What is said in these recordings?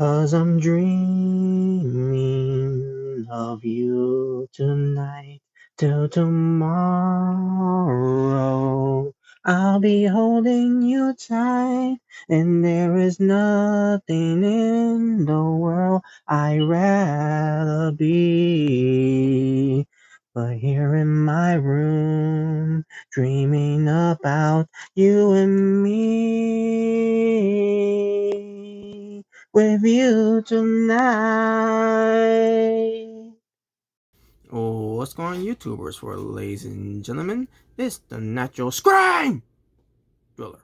'Cause I'm dreaming of you tonight till tomorrow. I'll be holding you tight, and there is nothing in the world I'd rather be. But here in my room, dreaming about you and me with you tonight. Oh, what's going on, YouTubers? For ladies and gentlemen, it's the Natural Scream Driller,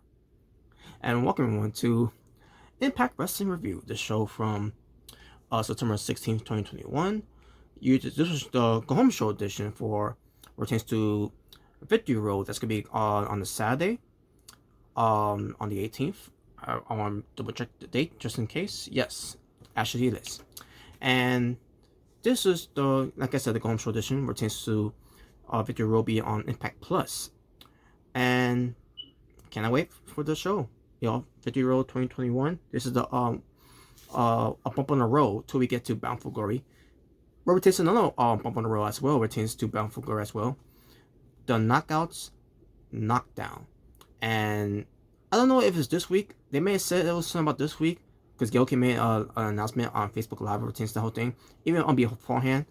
and welcome everyone to Impact Wrestling Review, the show from September 16th, 2021. This was the Go Home Show edition for pertains to Victory Road. That's gonna be on the Saturday, on the 18th. I want to double check the date just in case. Yes, actually it is. And this is the, like I said, the Go Home Show edition pertains to Victory Road be on Impact Plus. And cannot wait for the show. Victory Road 2021. This is the a bump on the road till we get to Bound for Glory. Where we taste another bump on the road as well. Pertains to Bound for Glory as well. The Knockouts Knockdown. And I don't know if it's this week. They may have said it was something about this week because Gail came in an announcement on Facebook Live pertains to the whole thing, even on beforehand.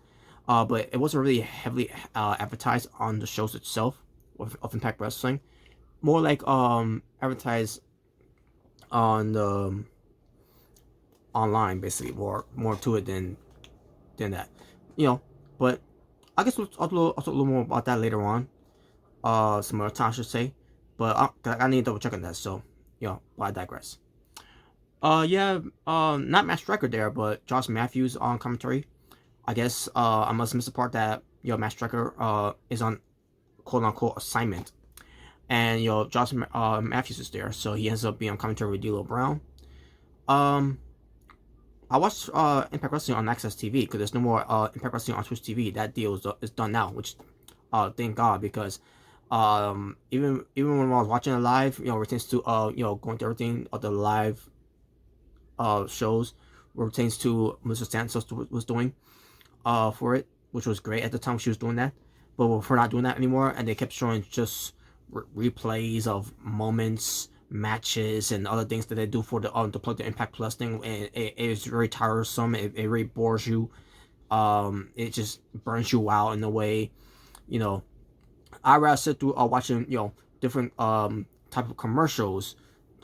But it wasn't really heavily advertised on the shows itself of Impact Wrestling. More like advertised on the online, basically. More to it than that. But I guess I'll talk a little more about that later on. Some other time I should say. But I need to double check on that. So but I digress. Not Matt Striker there, but Josh Matthews on commentary. I guess I must miss the part that Matt Striker is on quote unquote assignment, and Josh Matthews is there, so he ends up being on commentary with D'Lo Brown. I watched Impact Wrestling on Access TV because there's no more Impact Wrestling on Twitch TV. That deal is done now, which thank God, because even when I was watching it live, pertains to going to everything of the live shows, pertains to Mr. Santos was doing for it, which was great at the time she was doing that. But we're not doing that anymore, and they kept showing just replays of moments, matches, and other things that they do for the to plug the Impact Plus thing. And it is very tiresome. It really bores you. It just burns you out in a way. I'd rather sit through watching different type of commercials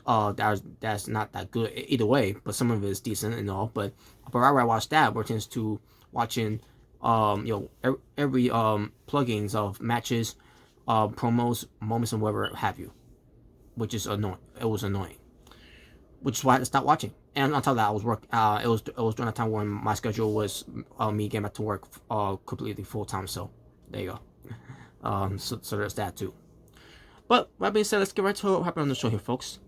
that's not that good either way, but some of it is decent and all. But I'd rather watch that versus to watching every plugins of matches, promos, moments, and whatever have you, which is annoying. It was annoying, which is why I stopped watching. And on top of that, I was work. It was during a time when my schedule was me getting back to work completely full time. So there you go. So there's that too. But that being said, let's get right to what happened on the show here, folks.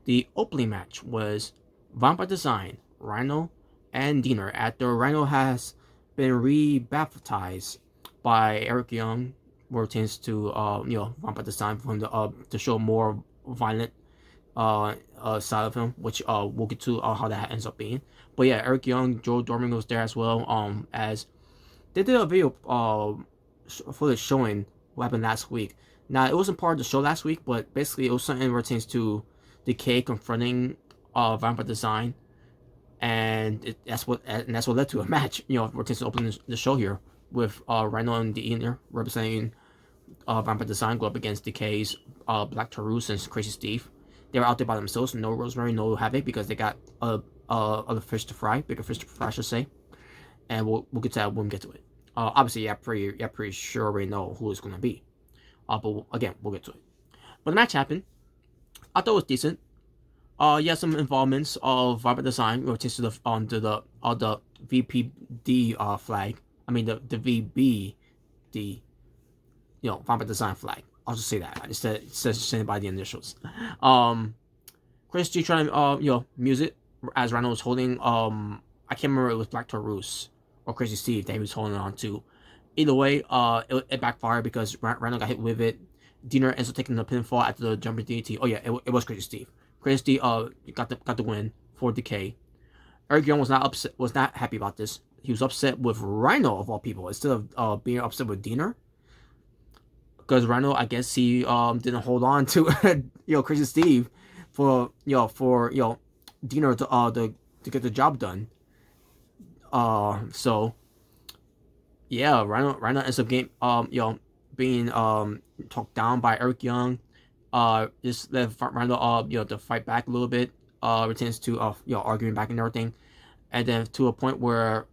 The opening match was Vampire Design, Rhino, and Diener. After Rhino has been rebaptized by Eric Young, where it tends to Vampire Design from the to show more violent side of him, which we'll get to how that ends up being. But yeah, Eric Young, Joe Dorman was there as well. As they did a video footage showing what happened last week. Now it wasn't part of the show last week, but basically it was something that pertains to Decay confronting Vampire Design, and that's what led to a match. Pertains to opening the show here with Rhino and Diener representing Vampire Design go up against Decay's Black Taurus and Crazy Steve. They were out there by themselves, no Rosemary, no Havoc, because they got other fish to fry, bigger fish to fry, I should say. And we'll get to that when we get to it. Obviously, pretty sure we know who it's gonna be. But again, we'll get to it. But the match happened. I thought it was decent. Some involvements of Vampire Design, which is onto the VPD flag. I mean the VBD, Vampire Design flag. I'll just say that instead of saying by the initials. Chris G trying to muse it as Rhino was holding I can't remember if it was Black Taurus or Crazy Steve that he was holding on to. Either way, it backfired because Rhino got hit with it. Diener ends up taking the pinfall after the jumping DDT. Oh yeah, it was Crazy Steve. Crazy Steve got the win for Decay. Eric Young was not happy about this. He was upset with Rhino of all people instead of being upset with Diener, because Rhino, I guess he didn't hold on to Crazy Steve for Diener to get the job done. So yeah, Rhino ends up being talked down by Eric Young. Just let Rhino to fight back a little bit. Returns to arguing back and everything, and then to a point where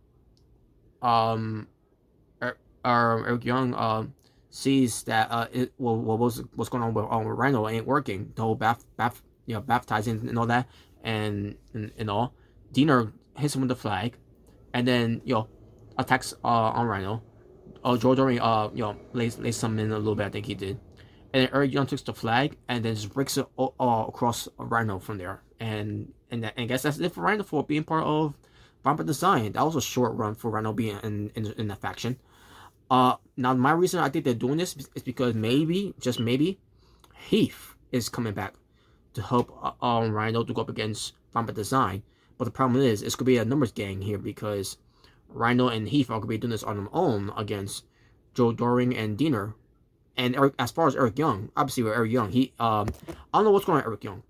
Eric Young sees that what's going on with Rhino ain't working. The whole baptizing and all that, and all. Diener hits him with the flag, and then attacks on Rhino. Joe Doring lays some in a little bit. I think he did. And then Eric Young takes the flag and then just breaks it across Rhino from there. And I guess that's it for Rhino for being part of Vampire Design. That was a short run for Rhino being in that faction. Now my reason I think they're doing this is because maybe, just maybe, Heath is coming back to help Rhino to go up against Vampire Design. But the problem is, it's going to be a numbers gang here because Rhino and Heath are going to be doing this on their own against Joe Doring and Diener. And as far as Eric Young, obviously with Eric Young, I don't know what's going on with Eric Young.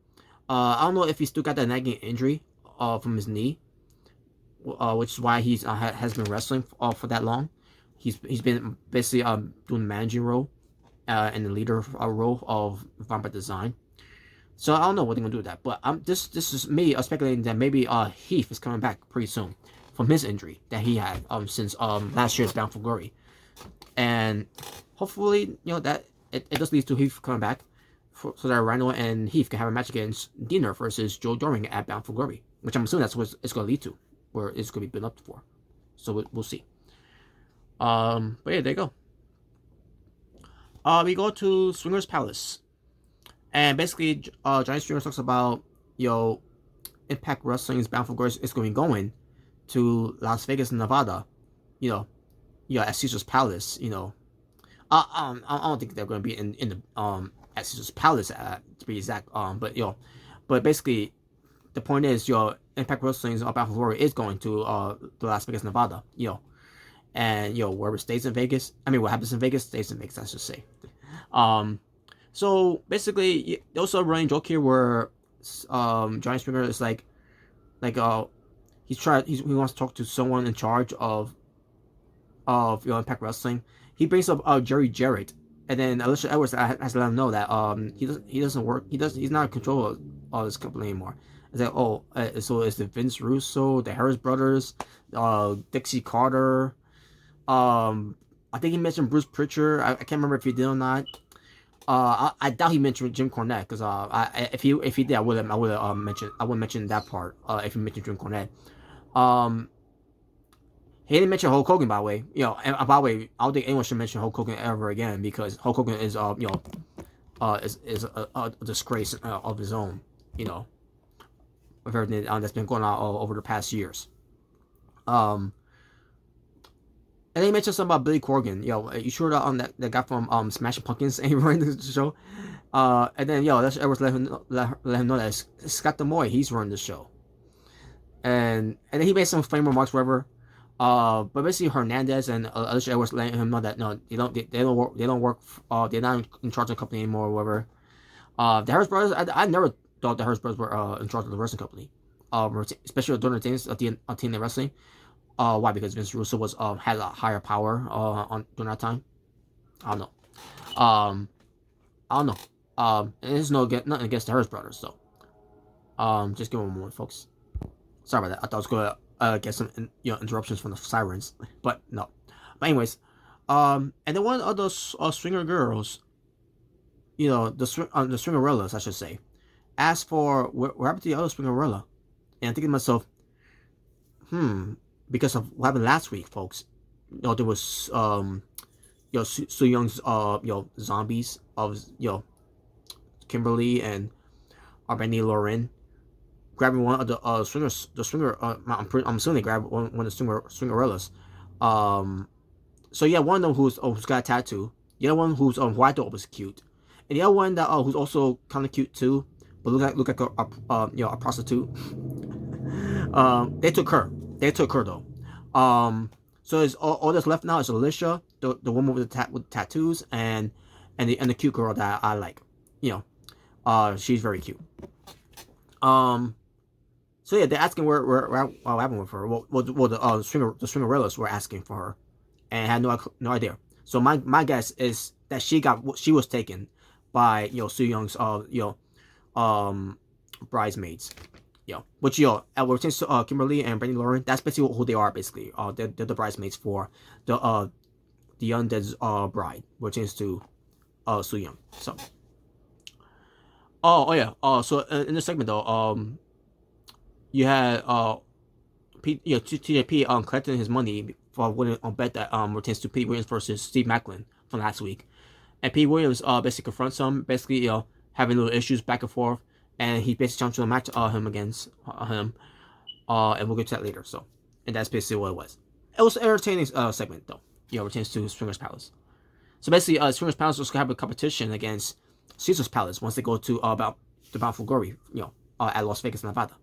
I don't know if he still got that nagging injury from his knee, which is why he's has been wrestling for that long. He's been basically doing the managing role and the leader role of Vampire Design. So I don't know what they're gonna do with that. But this is me speculating that maybe Heath is coming back pretty soon from his injury that he had since last year's Bound for Glory, and hopefully that it just leads to Heath coming back, so that Rhino and Heath can have a match against Diener versus Joe Doring at Bound for Glory, which I'm assuming that's what it's going to lead to, where it's going to be built up for. So we'll see. But yeah, there you go. We go to Swingers Palace, and basically Johnny Swinger talks about Impact Wrestling's Bound for Glory is going to be going to Las Vegas, Nevada, at Caesar's Palace. I don't think they're going to be in the at Caesar's Palace to be exact. But basically, the point is, Impact Wrestling's Bound for Glory is going to Las Vegas, Nevada. And wherever it stays in Vegas, what happens in Vegas stays in Vegas, I should say. So basically, there's a running joke here where Johnny Swinger is like he wants to talk to someone in charge of Impact Wrestling. He brings up Jerry Jarrett, and then Alicia Edwards has to let him know that he doesn't work. He's not in control of this company anymore. It's like, so it's the Vince Russo, the Harris brothers, Dixie Carter. I think he mentioned Bruce Pritchard. I can't remember if he did or not. I doubt he mentioned Jim Cornette, because if he did, I would mention that part. If he mentioned Jim Cornette. He didn't mention Hulk Hogan, by the way. And by the way, I don't think anyone should mention Hulk Hogan ever again, because Hulk Hogan is is a disgrace of his own. Of everything that's been going on all over the past years. And then he mentioned something about Billy Corgan. You sure that guy from Smashing Pumpkins ain't running the show? And then let's Edwards let him know that it's Scott Demoy. He's running the show. And then he made some funny remarks, whatever. But basically Hernandez and Alicia Edwards letting him know that no, they don't work. They're not in charge of the company anymore, or whatever. The Harris brothers, I never thought the Harris brothers were in charge of the wrestling company. Especially during the days of TNA Wrestling. Why? Because Vince Russo had a higher power during that time. I don't know. And there's nothing against the Harris brothers, so just give them a moment, folks. Sorry about that. I thought I was going to get some interruptions from the sirens, but no. But anyways, and then one of those swinger girls, the swingerellas, I should say, asked for what happened to the other swingerella, and I'm thinking to myself, because of what happened last week, folks. There was Su Young's zombies of Kimberly and Benny Lauren grabbing one of the swinger. I'm assuming they grabbed one of the swingerellas. So yeah, one of them who's got a tattoo. The other one who I thought was cute, and the other one that who's also kind of cute too, but look like a prostitute. They took her. They took her though. So it's all that's left now is Alicia, the woman with with tattoos, and the cute girl that I like. You know, she's very cute. Um, so yeah, they're asking what happened with her. Well, the Swingerillas were asking for her, and had no idea. So my guess is that she was taken by Soo Young's bridesmaids. Which returns to Kimberly and Brandy Lauren. That's basically who they are. Basically, they're the bridesmaids for the undead's bride, which is to Soo Young. So oh yeah. So in this segment though, you had TJP collecting his money for winning on bet that returns to Petey Williams versus Steve Macklin from last week, and Petey Williams basically confronts him, basically having little issues back and forth, and he basically jumps to a match him against him, and we'll get to that later. So, and that's basically what it was. It was an entertaining segment though. Returns to Swingers Palace. So basically, Swingers Palace was gonna have a competition against Caesar's Palace once they go to about the Bound for Glory, at Las Vegas, Nevada.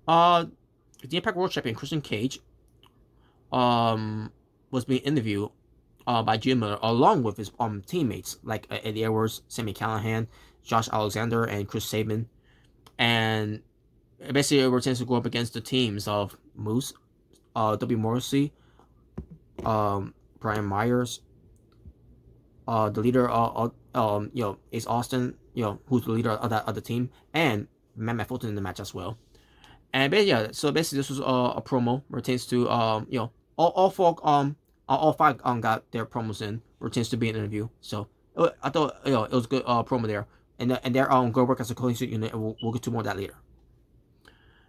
The Impact World Champion Christian Cage was being interviewed by Jim Miller along with his teammates like Eddie Edwards, Sammy Callahan, Josh Alexander, and Chris Sabin. And basically it returns to go up against the teams of Moose, W. Morrissey, Brian Myers, the leader Ace Austin, who's the leader of that other team, and Matt Fulton in the match as well. And so basically this was a promo pertains to all five got their promos in pertains to be an interview. So I thought it was a good promo there, and their good work as a cohesive unit. And we'll get to more of that later.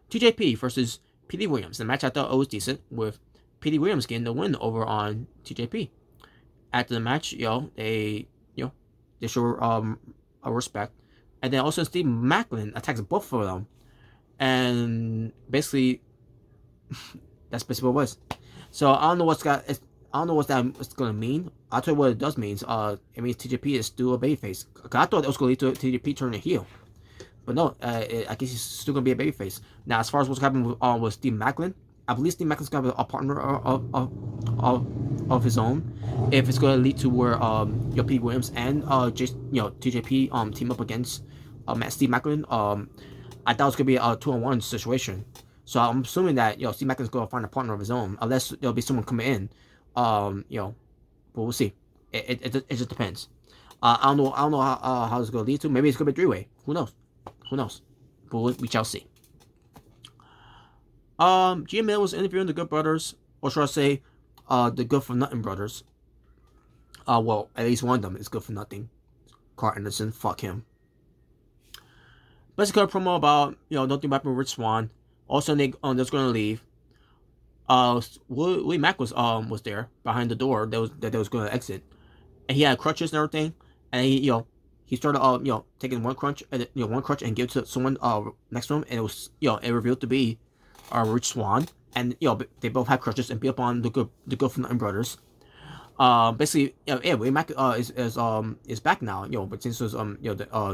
TJP versus Petey Williams. The match I thought was decent with Petey Williams getting the win over on TJP. After the match, they show a respect, and then also Steve Macklin attacks both of them. And basically, that's basically what it was. So I don't know what that's gonna mean. I'll tell you what it does mean. It means TJP is still a babyface. I thought it was gonna lead to TJP turning heel, but no. I guess he's still gonna be a babyface. Now, as far as what's happening with Steve Macklin, I believe Steve Macklin's gonna have a partner of his own. If it's gonna lead to where Pete Williams and TJP team up against Steve Macklin, I thought it was gonna be a 2-on-1 situation. So I'm assuming that Steve Macklin's gonna find a partner of his own, unless there'll be someone coming in. But we'll see. It just depends. I don't know how it's gonna lead to. Maybe it's gonna be 3-way. Who knows? But we shall see. GML was interviewing the Good Brothers, or should I say, the Good for Nothing brothers. Well, at least one of them is good for nothing. Carl Anderson, fuck him. Basically, a promo about nothing happened with Rich Swann. Also, they was gonna leave. Willie Mack was there behind the door that was gonna exit, and he had crutches and everything, and he started taking one crunch and give it to someone next to him, and it was it revealed to be Rich Swann, and they both had crutches and beat up on the good for nothing brothers. Basically, Willie Mack is back now, but since it was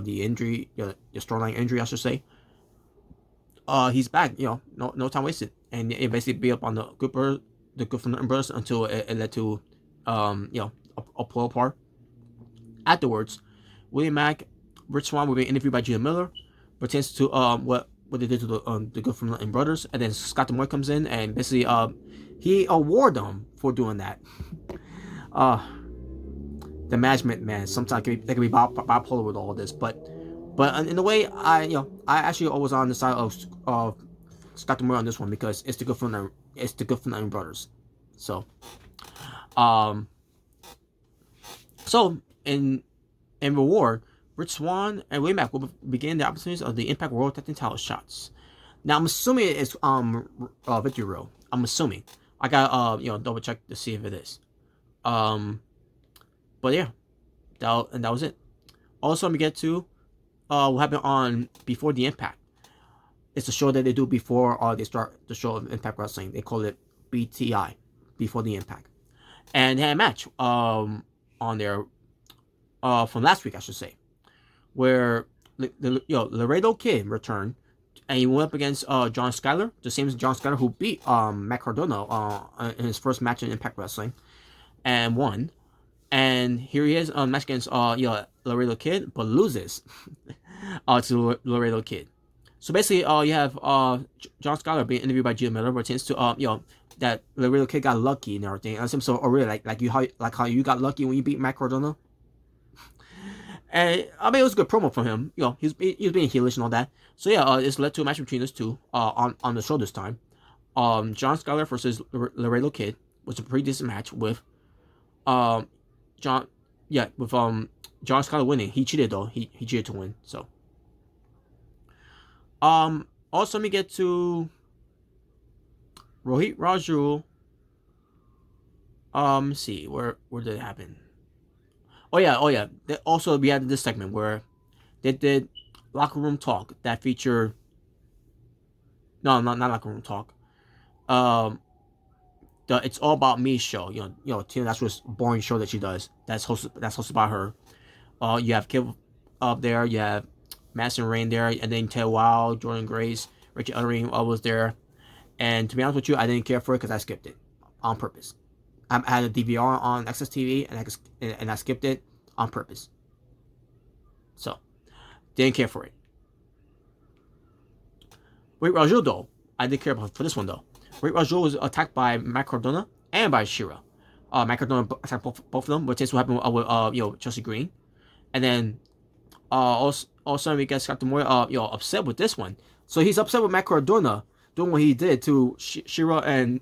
the injury, the storyline injury, I should say. He's back, no time wasted, and it basically beat up on the good for nothing brothers until it led to a pull apart. Afterwards, William Mack, Rich Swann will be interviewed by Gina Miller, pertains to what they did to the Good for Nothing brothers, and then Scott D'Amoy comes in and basically he awarded them for doing that. The management, man, sometimes they can be bipolar with all this, but in a way, I actually always on the side of Scott D'Amoy on this one, because it's the Good for Nothing brothers. So in reward, Rich Swann and William Mack will begin the opportunities of the Impact World Tag Team Title shots. Now I'm assuming it's Victory Road. I'm assuming. I gotta double check to see if it is. But yeah, that was it. Also, I'm gonna get to what happened on Before the Impact. It's a show that they do before they start the show of Impact Wrestling. They call it BTI, Before the Impact, and they had a match on there from last week, I should say, where the Laredo Kid returned and he went up against John Skyler, the same as John Skyler who beat Matt Cardona in his first match in Impact Wrestling and won. And here he is on match against Laredo Kid, but loses to Laredo Kid. So basically, you have John Skyler being interviewed by Gio Miller, but tends to that Laredo Kid got lucky and everything. And so, really, like how you got lucky when you beat Matt Cardona. And I mean, it was a good promo from him. He was being heelish and all that. So yeah, it's led to a match between those two on the show this time. John Skyler versus Laredo Kid was a pretty decent match with John Skyler winning. He cheated though. He cheated to win. So also let me get to Rohit Raju. Let's see where did it happen? Oh yeah. Also, we had this segment where they did locker room talk that featured. No, not locker room talk. The It's All About Me show. Tina, that's what boring show that she does. That's hosted by her. You have Kid up there. You have Madison Rain there, and then Ted Wild, Jordan Grace, Richard Uttering was there. And to be honest with you, I didn't care for it because I skipped it on purpose. I had a DVR on Access TV, and I skipped it on purpose. So, didn't care for it. Wait, Rajul though, I did care for this one though. Wait, Rajul was attacked by Matt Cardona and by Shira. Matt Cardona attacked both of them, but this what happened with Chelsea Green, and then also we get Scott Moore upset with this one. So he's upset with Matt Cardona doing what he did to Shira and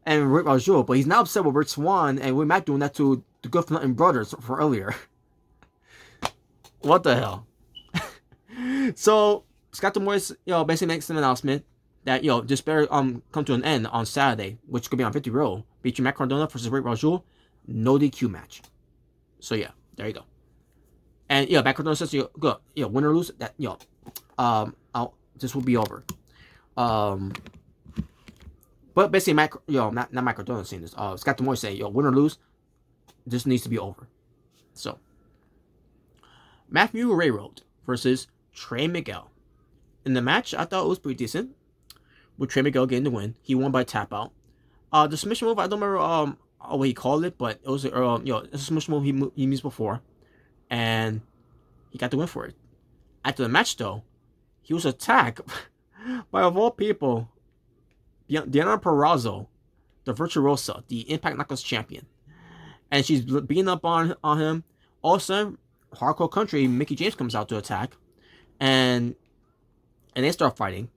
Rick Rajul, but he's now upset with Rich Swann and with Matt doing that to the Good for Nothing brothers from earlier. What the hell? So Scott Morris, basically makes an announcement that this better come to an end on Saturday, which could be on 50 Row, featuring Matt Cardona versus Rick Rajul, no DQ match. So yeah, there you go. And Matt Cardona says good, win or lose, that this will be over. But basically, not Matt Cardona saying this. Scott Morris saying, win or lose, this needs to be over. So Matthew Railroad versus Trey Miguel. In the match, I thought it was pretty decent, with Trey Miguel getting the win. He won by tap out. The submission move, I don't remember what he called it, but it was a submission move he used before, and he got the win for it. After the match, though, he was attacked by, of all people, Deanna Purrazzo, the Virtuosa, the Impact Knockouts champion, and she's beating up on him. All of a sudden, Hardcore Country, Mickie James comes out to attack, and they start fighting,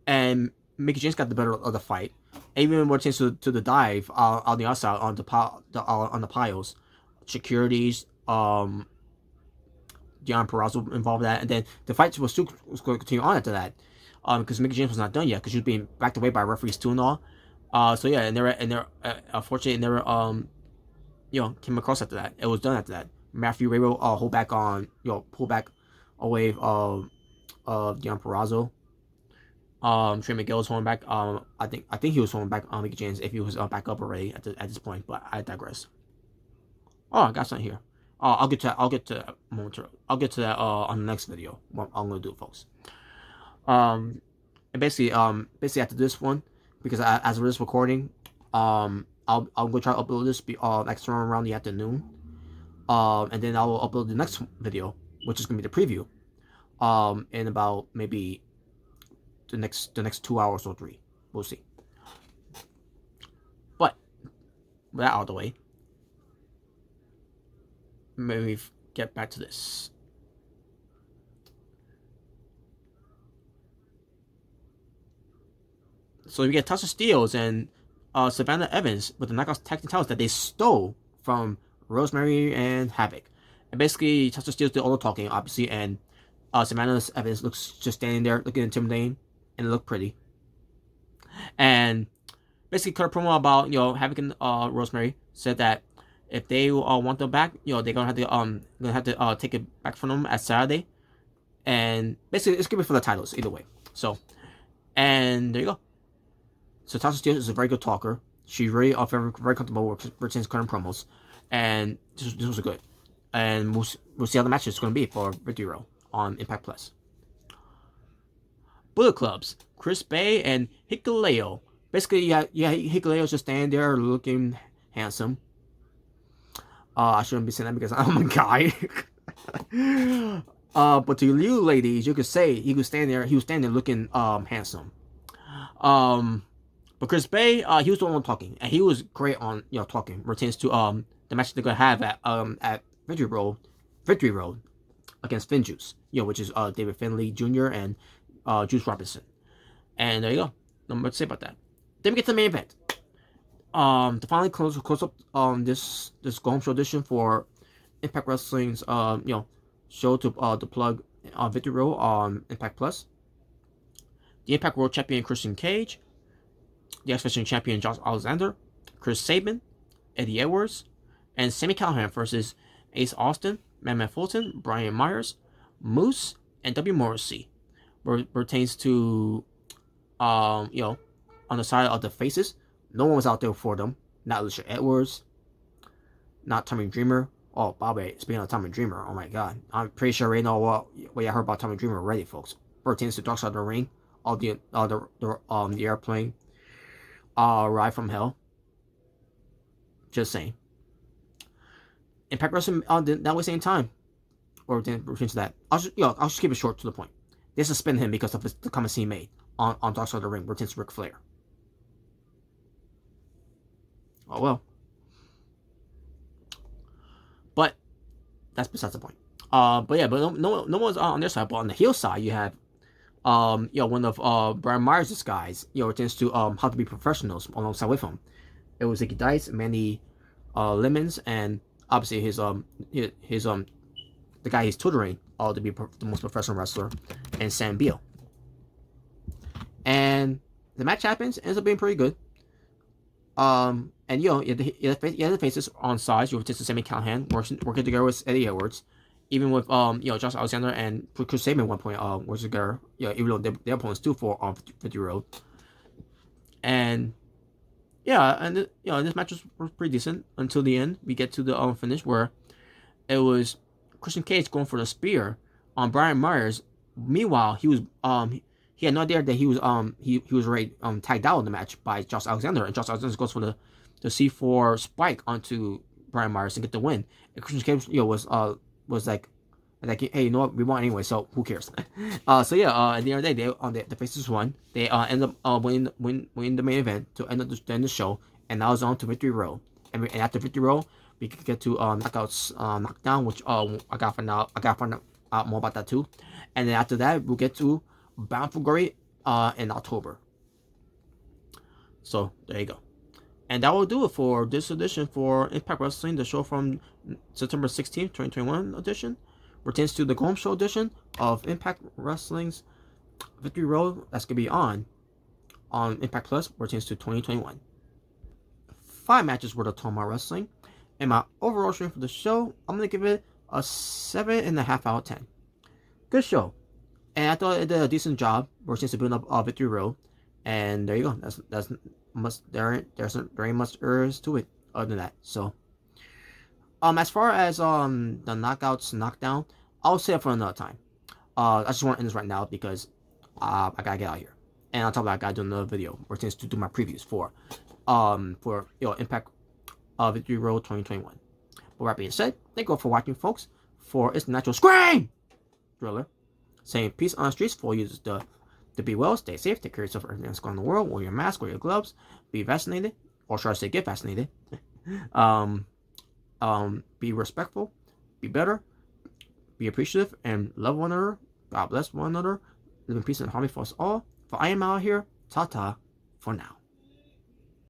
and Mickie James got the better of the fight. Even more chance to the dive on the outside on the piles, securities. Deanna Purrazzo involved in that, and then the fight was going to continue on after that, because Mickie James was not done yet, because she was being backed away by referees too and all. So yeah, and they're unfortunately never came across after that. It was done after that. Matthew Rainbow pull back away Deanna Purrazzo. Trey Miguel was holding back. I think he was holding back Mickie James if he was back up already at this point. But I digress. Oh, I got something here. I'll get to that on the next video. What I'm gonna do, folks. And basically after this one, because as of this recording, I'm gonna try to upload this next time around the afternoon. And then I will upload the next video, which is gonna be the preview. In about maybe the next 2 hours or 3. We'll see. But with that out of the way, maybe get back to this. So we get Tasha Steelz and Savannah Evans with the Knockouts tag team titles that they stole from Rosemary and Havoc. And basically, Tasha Steelz did all the talking, obviously, and Savannah Evans looks just standing there looking intimidating, and it looked pretty. And basically cut a promo about Havoc and Rosemary, said that if they want them back, they're gonna have to take it back from them at Saturday, and basically it's gonna be for the titles either way. So, and there you go. So Tasha Steelz is a very good talker. She's very very comfortable with Britain's current promos, and this was good. And we'll see how the match is going to be for Victory Row on Impact Plus. Bullet Clubs, Chris Bay and Hikuleo. Basically, Hikuleo's just standing there looking handsome. I shouldn't be saying that because I'm a guy. But to you ladies, you could say he was standing there looking handsome. But Chris Bay, he was the one talking, and he was great on talking. Pertains to the match they're gonna have at Victory Road against Finjuice, which is David Finlay Jr. and Juice Robinson. And there you go. Not much to say about that. Then we get to the main event. To finally close up this Go Home Show edition for Impact Wrestling's show to plug Victory Road on Impact Plus. The Impact World Champion Christian Cage, the X Division Champion Josh Alexander, Chris Sabin, Eddie Edwards, and Sami Callihan versus Ace Austin, Madman Fulton, Brian Myers, Moose, and W. Morrissey. Pertains to on the side of the faces, no one was out there for them. Not Alicia Edwards, not Tommy Dreamer. Oh, by the way, speaking of Tommy Dreamer, oh my god, I'm pretty sure we know what you heard about Tommy Dreamer already, folks. Pertains to Dark Side of the Ring, all the airplane, ride from hell. Just saying. Impact Wrestling not wasting time, or didn't return to that. I'll just keep it short to the point. They suspended him because of the comments he made on Dark Side of the Ring, pertains to Ric Flair. Oh well. But that's besides the point. But no one's on their side. But on the heel side, you have one of Brian Myers' guys, tends to how to be professionals alongside with him. It was Zicky Dice, Manny Lemons, and obviously his the guy he's tutoring to be the most professional wrestler, and Sam Beal. And the match happens, ends up being pretty good. And you have the faces on sides. You have just Sami Callihan working together with Eddie Edwards, even with Josh Alexander and Chris Sabin at one point working together. Even though their opponents too for Victory Road. And this match was pretty decent until the end. We get to the finish where it was Christian Cage going for the spear on Brian Myers. Meanwhile, he was he had no idea that he was already tagged out in the match by Josh Alexander, and Josh Alexander goes for the C4 spike onto Brian Myers and get the win. And Christian Cage was like, hey, you know what, we won anyway, so who cares? At the end of the day, the faces won. They end up winning the main event to end the show, and now it's on to Victory Road. And after Victory Road, we can get to knockouts, knockdown, which I got to find out more about that too. And then after that, we'll get to Bound for Glory in October. So there you go. And that will do it for this edition for Impact Wrestling, the show from September 16th, 2021 edition. Pertains to the Go Home Show edition of Impact Wrestling's Victory Road. That's going to be on Impact Plus. Pertains to 2021. 5 matches worth of Toma Wrestling. And my overall rating for the show, I'm going to give it a 7.5 out of 10. Good show. And I thought it did a decent job. Pertains to building up Victory Road. And there you go. There's very much errors to it other than that. So as far as the knockouts, knockdown, I'll save it for another time. I just want to end this right now because I gotta get out of here. And on top of that, I gotta do another video or things to do my previews for Impact Victory Road 2021. But that being said, thank you all for watching, folks. For It's the Natural Scream Thriller, saying peace on the streets for you to be well, stay safe, take care of yourself, everything that's going on in the world, wear your mask, wear your gloves, be vaccinated, or should I say get vaccinated. Be respectful, be better, be appreciative, and love one another. God bless one another. Live in peace and harmony for us all. For I am out here. Ta-ta for now.